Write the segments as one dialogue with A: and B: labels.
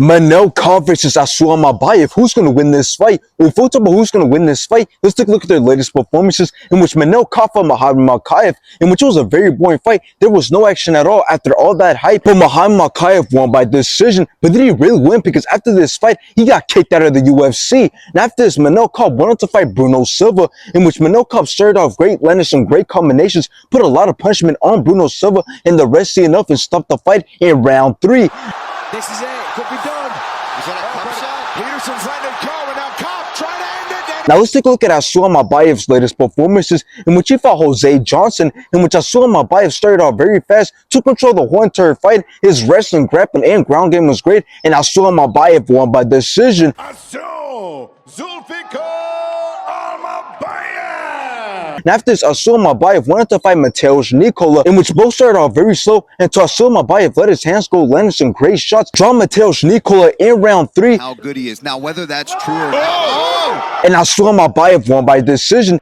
A: Manel Kape versus Asu Almabayev. Who's going to win this fight? Well, before we talk about who's going to win this fight, let's take a look at their latest performances, in which Manel Kape and Manel Kape, in which it was a very boring fight. There was no action at all after all that hype. But Manel Kape won by decision. But did he really win? Because after this fight, he got kicked out of the UFC. And after this, Manel Kape went on to fight Bruno Silva, in which Manel Kape started off great, landed some great combinations, put a lot of punishment on Bruno Silva, and the rest see enough and stopped the fight in round 3.
B: This is it. Could be done. Is that a cup shot? Peterson's letting it go, and now Kape trying to end it.
A: Now let's take a look at Asu Almabayev's latest performances, in which he fought Jose Johnson, in which Asu Almabayev started off very fast, took control of the whole entire fight. His wrestling, grappling, and ground game was great, and Asu Almabayev won by decision.
C: Asu Almabayev.
A: And after this, Asu Almabayev wanted to fight Mateusz Nicola, in which both started off very slow, until Asu Almabayev let his hands go, landed some great shots, draw Mateusz Nicola in round 3.
D: How good he is. Now, whether that's true or not. Oh!
A: And Asu Almabayev won by decision.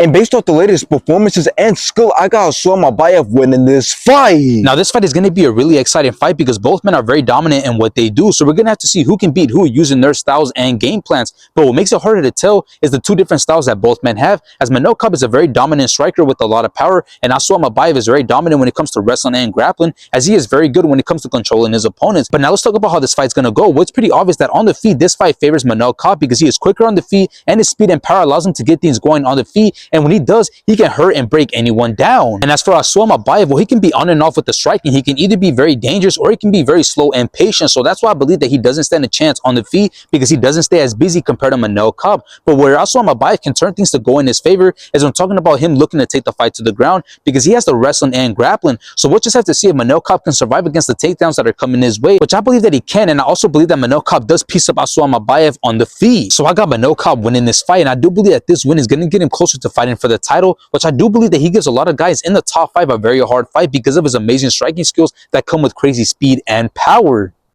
A: And based off the latest performances and skill, I got Asu Almabayev winning this fight.
E: Now, this fight is going to be a really exciting fight because both men are very dominant in what they do. So we're going to have to see who can beat who using their styles and game plans. But what makes it harder to tell is the two different styles that both men have, as Manel Kape is a very dominant striker with a lot of power, and Asu Almabayev is very dominant when it comes to wrestling and grappling, as he is very good when it comes to controlling his opponents. But now let's talk about how this fight's going to go. Well, it's pretty obvious that on the feet, this fight favors Manel Kape because he is quicker on the feet, and his speed and power allows him to get things going on the feet. And when he does, he can hurt and break anyone down. And as for Asu Almabayev, well, he can be on and off with the striking. He can either be very dangerous or he can be very slow and patient. So that's why I believe that he doesn't stand a chance on the feet, because he doesn't stay as busy compared to Manel Kape. But where Asu Almabayev can turn things to go in his favor is when talking about him looking to take the fight to the ground, because he has the wrestling and grappling. So we'll just have to see if Manel Kape can survive against the takedowns that are coming his way, which I believe that he can. And I also believe that Manel Kape does piece up Asu Almabayev on the feet. So I got Manel Kape winning this fight, and I do believe that this win is going to get him closer to fighting for the title, which I do believe that he gives a lot of guys in the top 5 a very hard fight because of his amazing striking skills that come with crazy speed and power.